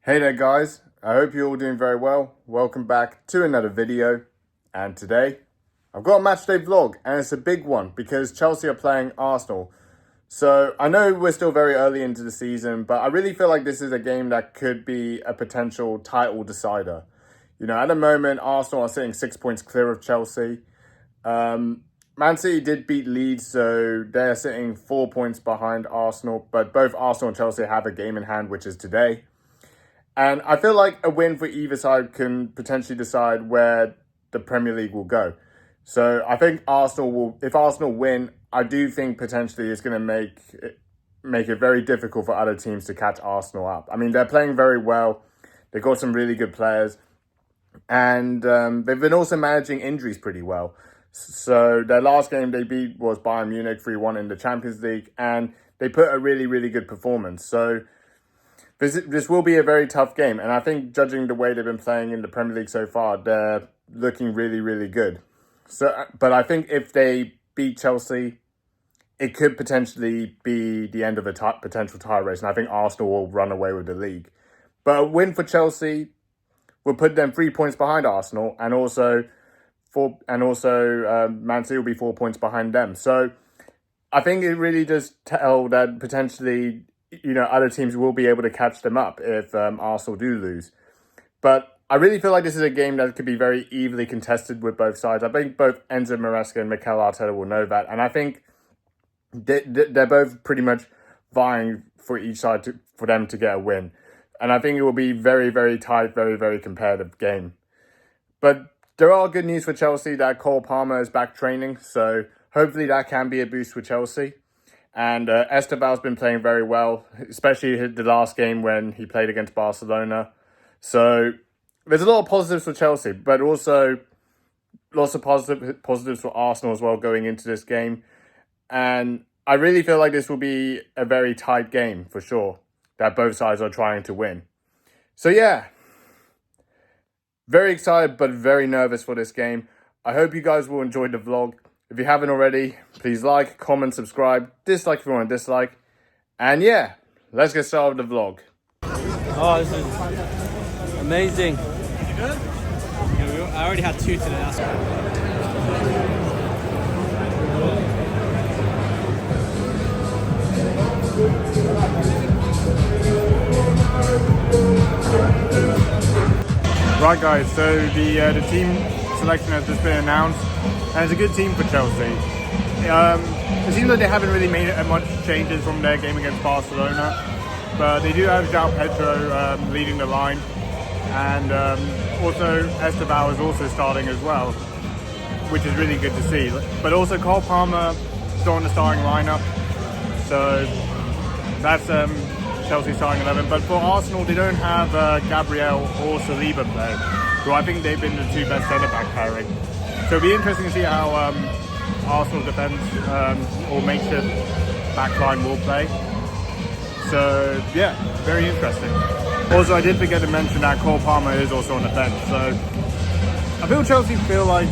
Hey there guys, I hope you're all doing very well. Welcome back to another video. And today, I've got a matchday vlog and it's a big one because Chelsea are playing Arsenal. So I know we're still very early into the season, but I really feel like this is a game that could be a potential title decider. You know, at the moment, Arsenal are sitting 6 points clear of Chelsea. Man City did beat Leeds, so they're sitting 4 points behind Arsenal, but both Arsenal and Chelsea have a game in hand, which is today. And I feel like a win for either side can potentially decide where the Premier League will go. So I think if Arsenal win, I do think potentially it's going to make it very difficult for other teams to catch Arsenal up. I mean, they're playing very well. They've got some really good players. And they've been also managing injuries pretty well. So their last game they beat was Bayern Munich 3-1 in the Champions League. And they put a really, really good performance. So this will be a very tough game. And I think judging the way they've been playing in the Premier League so far, they're looking really, really good. But I think if they beat Chelsea, it could potentially be the end of a potential title race. And I think Arsenal will run away with the league. But a win for Chelsea will put them 3 points behind Arsenal. And also Man City will be 4 points behind them. So I think it really does tell that potentially, you know, other teams will be able to catch them up if Arsenal do lose. But I really feel like this is a game that could be very evenly contested with both sides. I think both Enzo Maresca and Mikel Arteta will know that. And I think they're both pretty much vying for each side for them to get a win. And I think it will be very, very tight, very, very competitive game. But there are good news for Chelsea that Cole Palmer is back training. So hopefully that can be a boost for Chelsea. And Esteval's been playing very well, especially the last game when he played against Barcelona. So there's a lot of positives for Chelsea, but also lots of positives for Arsenal as well going into this game. And I really feel like this will be a very tight game for sure, that both sides are trying to win. So yeah, very excited but very nervous for this game. I hope you guys will enjoy the vlog. If you haven't already, please like, comment, subscribe, dislike if you want to dislike. And yeah, let's get started with the vlog. Oh, this is amazing. Is it good? Yeah, I already had 2 today. That's Right guys, so the team selection has just been announced. And it's a good team for Chelsea. It seems like they haven't really made much changes from their game against Barcelona, but they do have João Pedro leading the line, and also Esteval is also starting as well, which is really good to see. But also Cole Palmer still in the starting lineup, so that's Chelsea starting 11. But for Arsenal, they don't have Gabriel or Saliba playing, who I think they've been the 2 best centre-back pairing. So it'll be interesting to see how Arsenal defense or makeshift backline will play. So yeah, very interesting. Also, I did forget to mention that Cole Palmer is also on the bench. So I feel Chelsea feel like,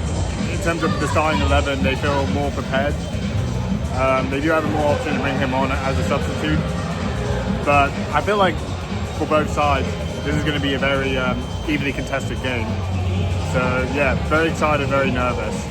in terms of the starting 11, they feel more prepared. They do have a more option to bring him on as a substitute. But I feel like for both sides, this is going to be a very evenly contested game. So yeah, very excited, very nervous.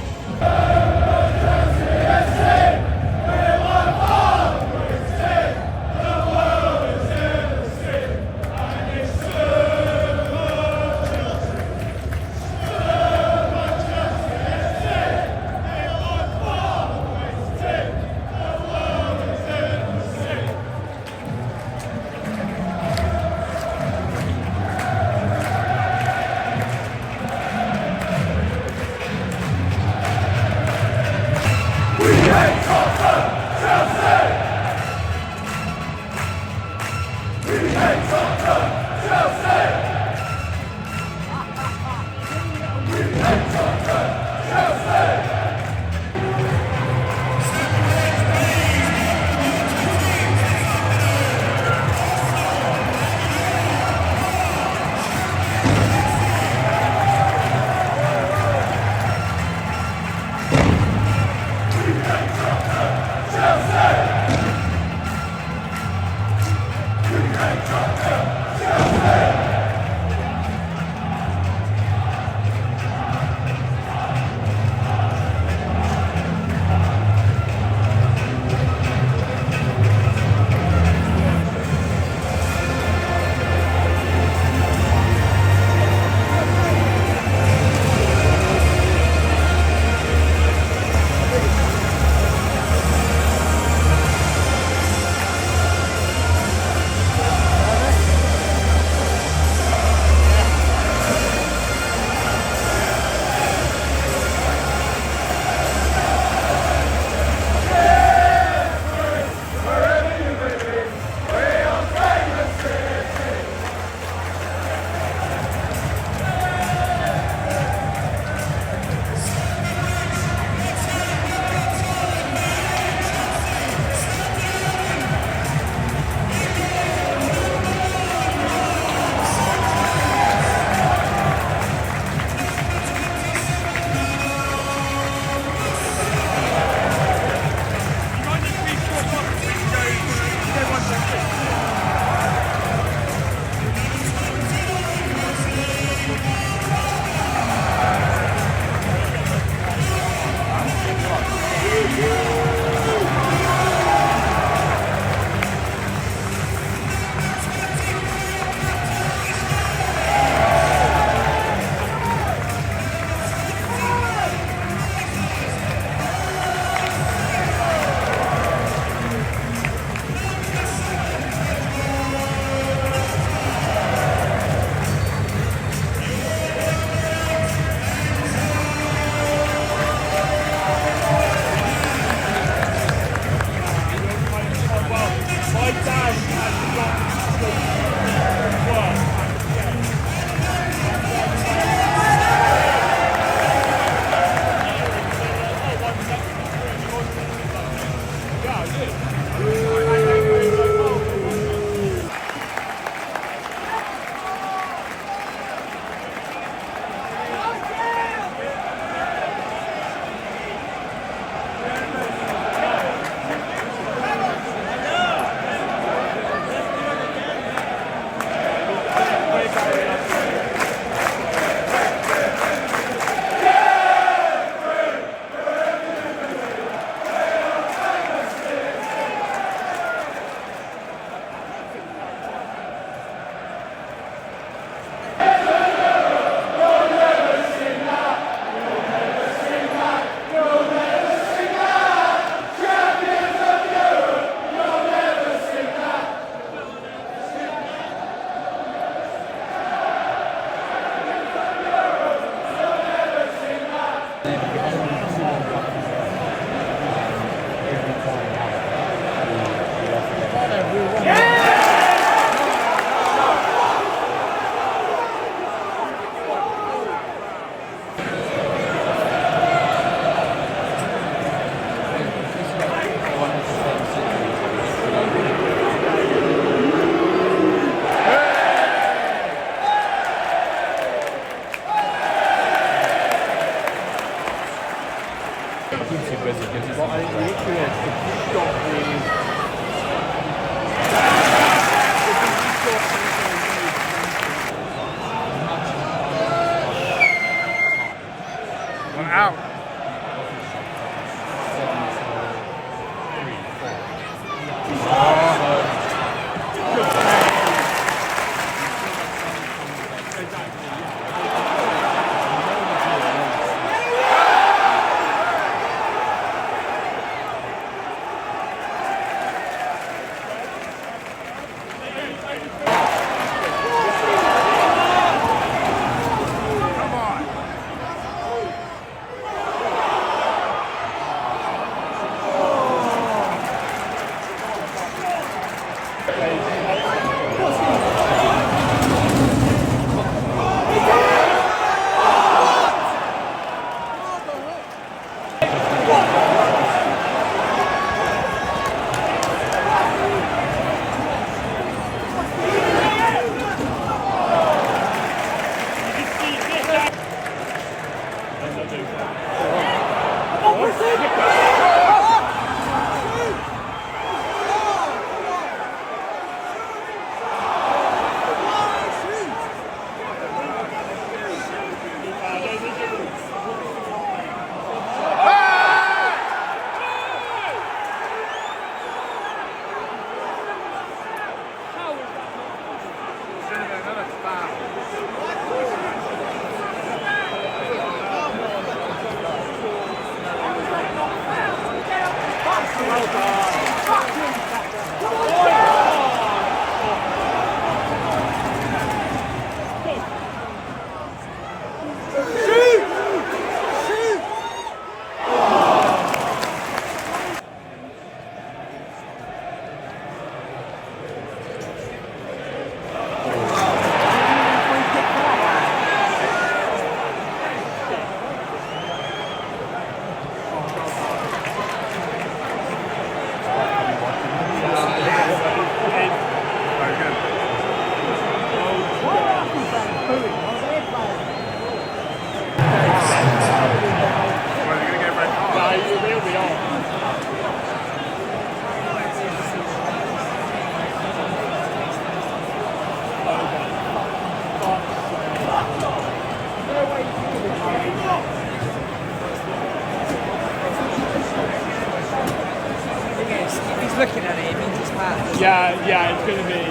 Looking at it, it means it's bad. Yeah, it's going to be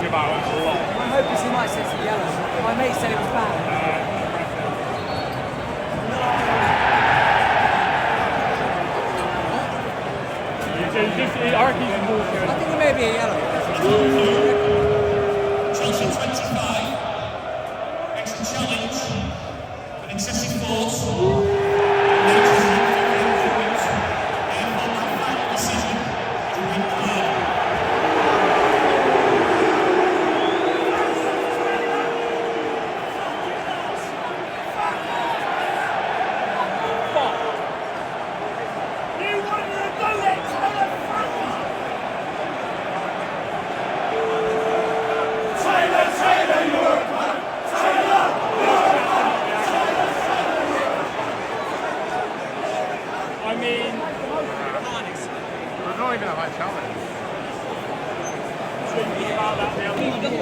about a lot. I hope he might say it's yellow. My mate said it was bad. I reckon he's more good. I think it may be a yellow. Chelsea 25, extra challenge, an excessive force.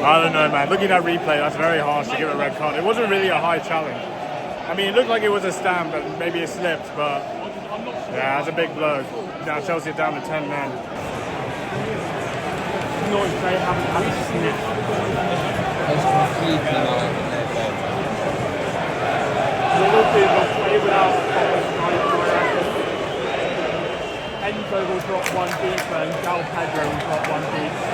I don't know, man. Looking at replay, that's very harsh to give a red card. It wasn't really a high challenge. I mean, it looked like it was a stand, but maybe it slipped. But yeah, that's a big blow. Now Chelsea are down to 10 men. Not if they haven't had a snap. They'll play without Enzo will drop one deeper and Gal Pedro will drop one deeper.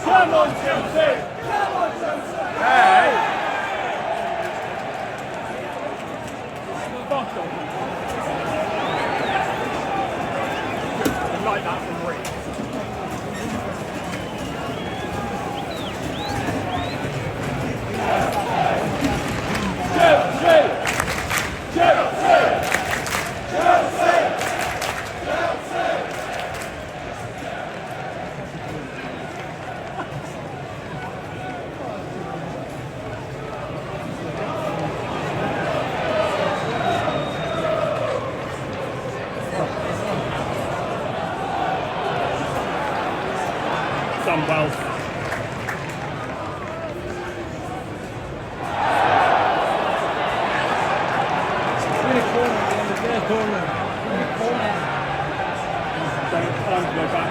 Come on, Chelsea! Come on, Chelsea! Hey! Like that from Reed. Chelsea! Chelsea! Chelsea! Done well. Time to go back.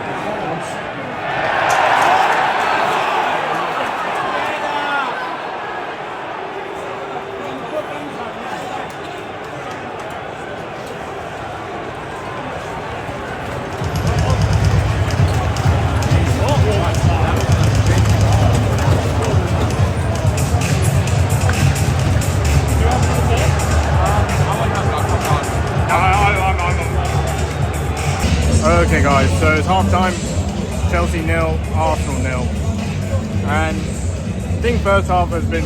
Okay guys, so it's half time, Chelsea 0, Arsenal 0. And I think first half has been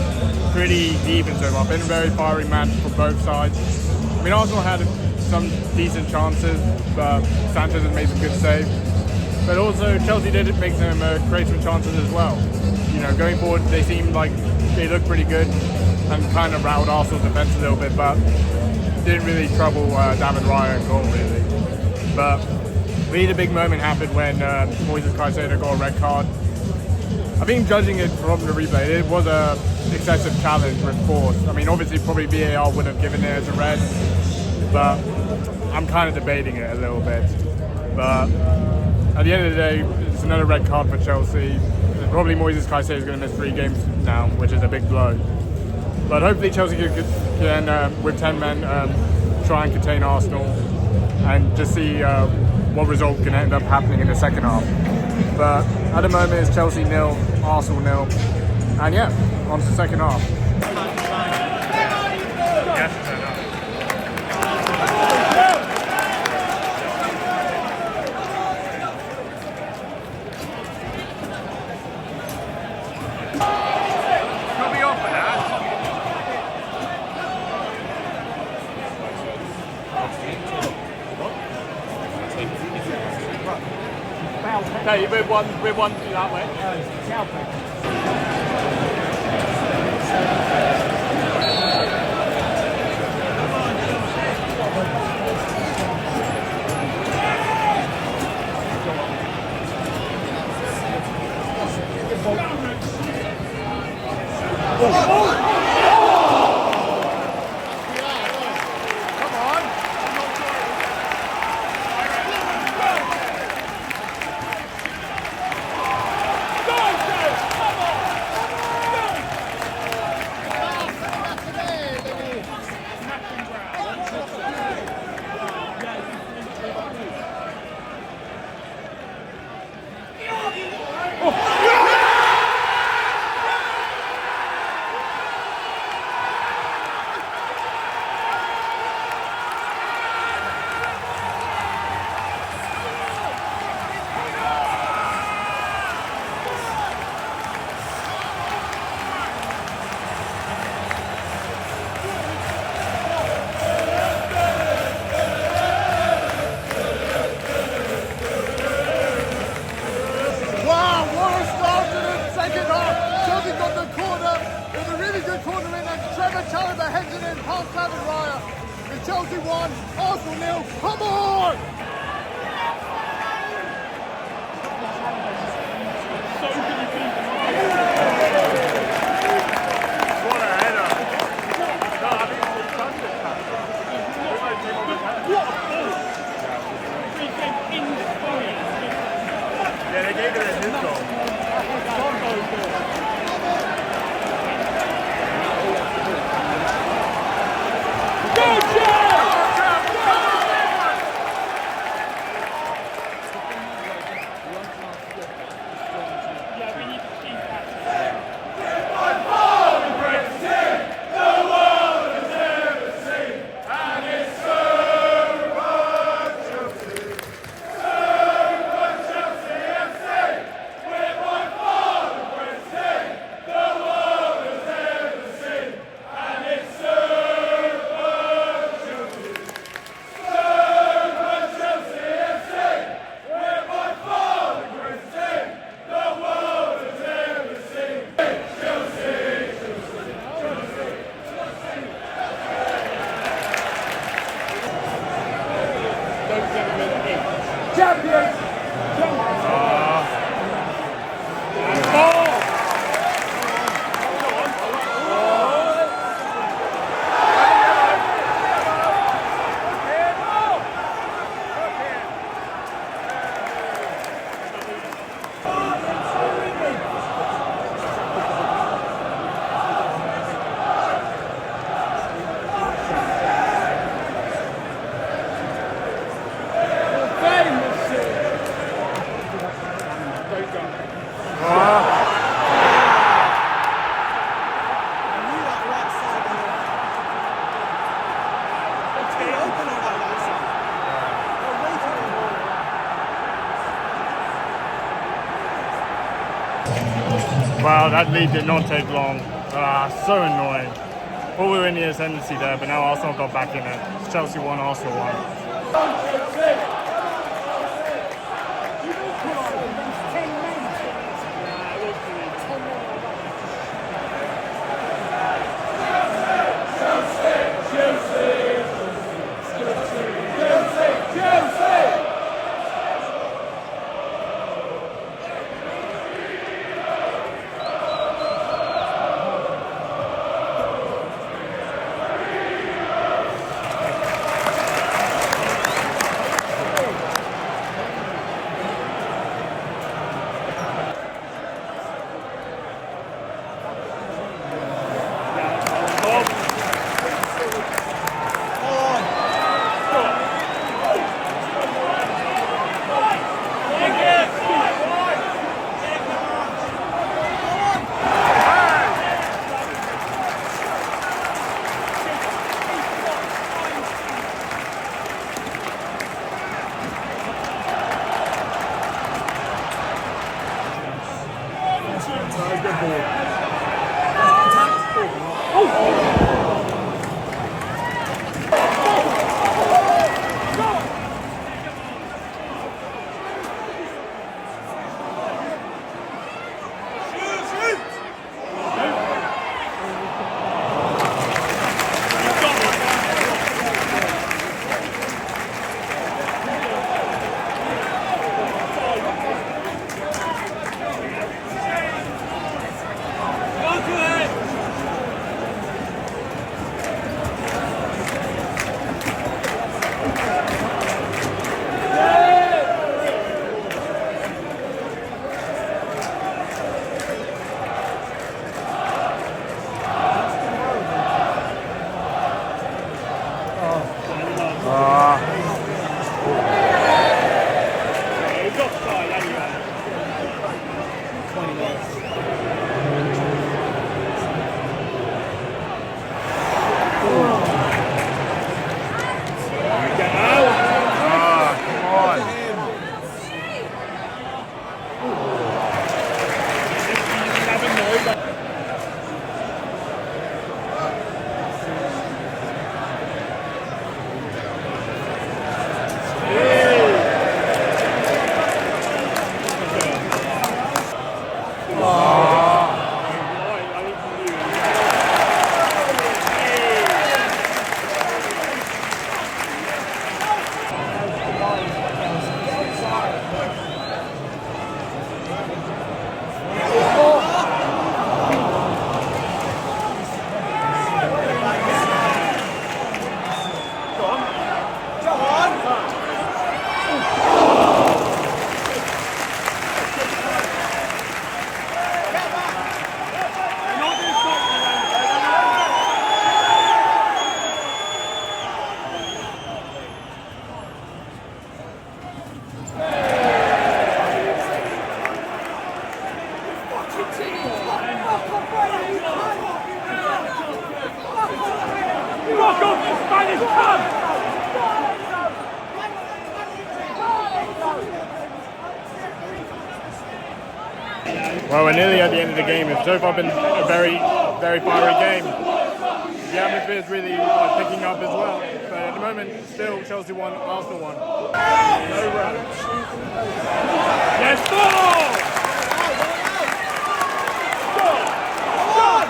pretty even so far, been a very fiery match for both sides. I mean, Arsenal had some decent chances, but Sanchez has made some good saves. But also Chelsea did make some create some chances as well. You know, going forward they seemed like they looked pretty good and kind of rattled Arsenal's defence a little bit, but didn't really trouble David Raya at goal really. But really the big moment happened when Moises Caicedo got a red card. I think judging it from the replay, it was a excessive challenge with force. I mean, obviously probably VAR would have given it as a red, but I'm kind of debating it a little bit. But at the end of the day, it's another red card for Chelsea. Probably Moises Caicedo is going to miss 3 games now, which is a big blow. But hopefully Chelsea can with 10 men, try and contain Arsenal and just see what result can end up happening in the second half. But at the moment it's Chelsea 0, Arsenal 0, and yeah, on to the second half. Foul. Okay, we're one that way. Wow, what a start to the second half. Chelsea got the corner. It was a really good corner in and Trevor Chalobah heads it in past David Raya. And Chelsea won, Arsenal nil. Come on! What a header. No, I think it's touched it. Yeah, they gave it a his goal. Wow, that lead did not take long. So annoying. Thought we were in the ascendancy there, but now Arsenal got back in it. It's Chelsea 1, Arsenal 1. Rock off the Spanish club! Well, we're nearly at the end of the game. It's so far been a very, very fiery game. The atmosphere is really picking up as well. But at the moment, still Chelsea won, Arsenal won. No runs. Let's go! Well done.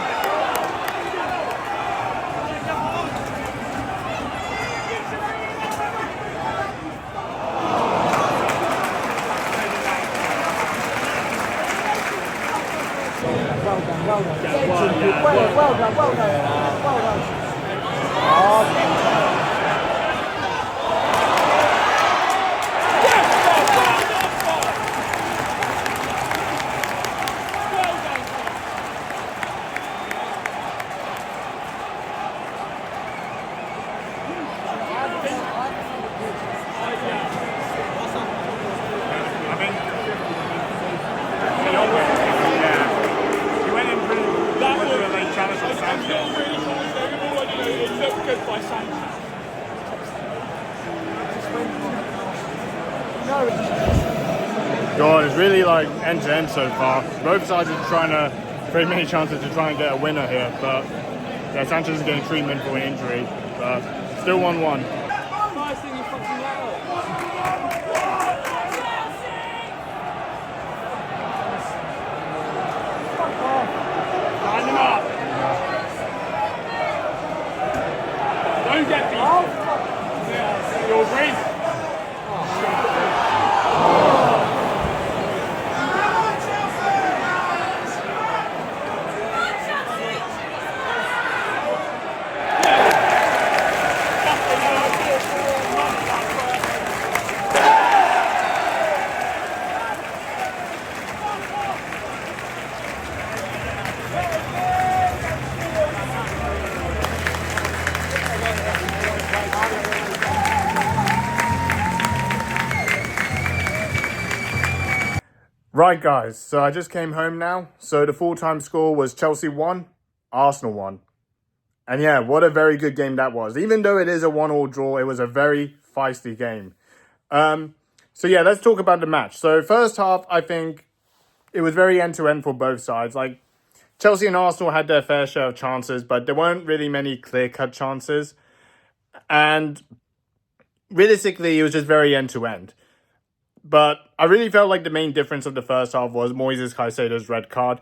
I think he went in pretty much with a late challenge for Sanchez. It looked good by Sanchez. God, it's really like end to end so far. Both sides are trying to create many chances to try and get a winner here, but yeah, Sanchez is getting treatment for an injury, but still 1-1. Nice thing you fucking out. Line them up. Don't get beat. You'll agree? Right, guys, so I just came home now. So the full-time score was Chelsea 1, Arsenal 1. And yeah, what a very good game that was. Even though it is a 1-1 draw, it was a very feisty game. So yeah, let's talk about the match. So first half, I think it was very end-to-end for both sides. Like, Chelsea and Arsenal had their fair share of chances, but there weren't really many clear-cut chances. And realistically, it was just very end-to-end. But I really felt like the main difference of the first half was Moises Caicedo's red card.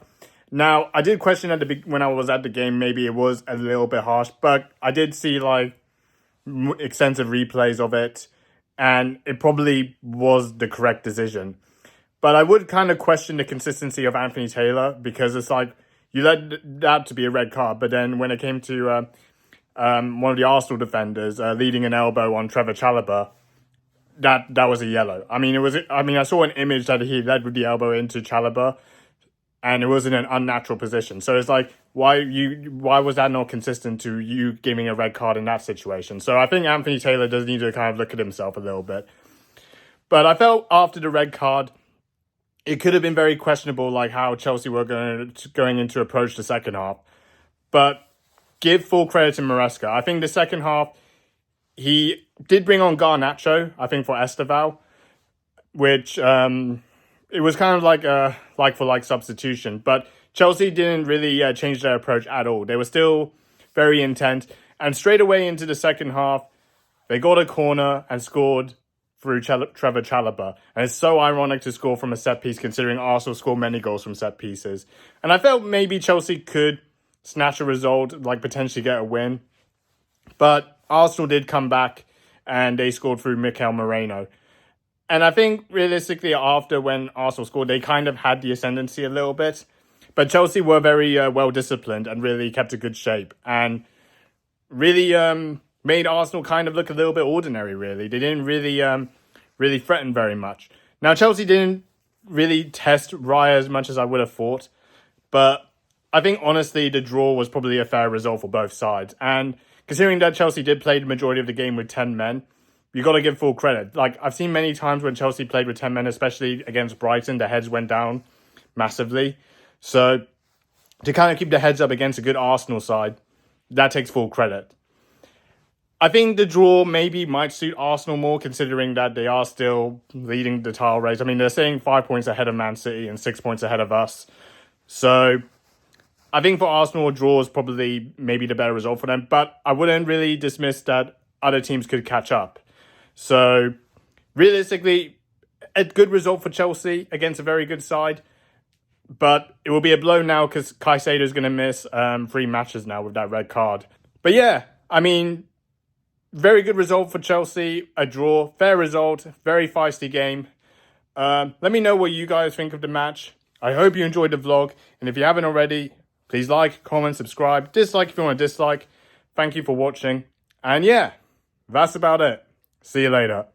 Now, I did question when I was at the game, maybe it was a little bit harsh, but I did see like extensive replays of it, and it probably was the correct decision. But I would kind of question the consistency of Anthony Taylor, because it's like you led that to be a red card, but then when it came to one of the Arsenal defenders leading an elbow on Trevor Chalobah, that was a yellow. I saw an image that he led with the elbow into Chalobah, and it was in an unnatural position. So it's like, why was that not consistent to you giving a red card in that situation? So I think Anthony Taylor does need to kind of look at himself a little bit. But I felt after the red card, it could have been very questionable, like how Chelsea were going into approach the second half. But give full credit to Maresca. I think the second half, he did bring on Garnacho, I think, for Esteval, which it was kind of like a like-for-like substitution. But Chelsea didn't really change their approach at all. They were still very intent. And straight away into the second half, they got a corner and scored through Trevor Chalobah. And it's so ironic to score from a set-piece, considering Arsenal score many goals from set-pieces. And I felt maybe Chelsea could snatch a result, like potentially get a win. But Arsenal did come back, and they scored through Mikel Moreno. And I think, realistically, after when Arsenal scored, they kind of had the ascendancy a little bit. But Chelsea were very well-disciplined and really kept a good shape. And really made Arsenal kind of look a little bit ordinary, really. They didn't really threaten very much. Now, Chelsea didn't really test Raya as much as I would have thought. But I think, honestly, the draw was probably a fair result for both sides. And considering that Chelsea did play the majority of the game with 10 men, you got to give full credit. Like, I've seen many times when Chelsea played with 10 men, especially against Brighton, the heads went down massively. So to kind of keep the heads up against a good Arsenal side, that takes full credit. I think the draw maybe might suit Arsenal more, considering that they are still leading the title race. I mean, they're saying 5 points ahead of Man City and 6 points ahead of us. So I think for Arsenal, a draw is probably maybe the better result for them. But I wouldn't really dismiss that other teams could catch up. So realistically, a good result for Chelsea against a very good side. But it will be a blow now because Caicedo is going to miss 3 matches now with that red card. But yeah, I mean, very good result for Chelsea, a draw, fair result, very feisty game. Let me know what you guys think of the match. I hope you enjoyed the vlog, and if you haven't already, please like, comment, subscribe, dislike if you want to dislike. Thank you for watching, and yeah, that's about it. See you later.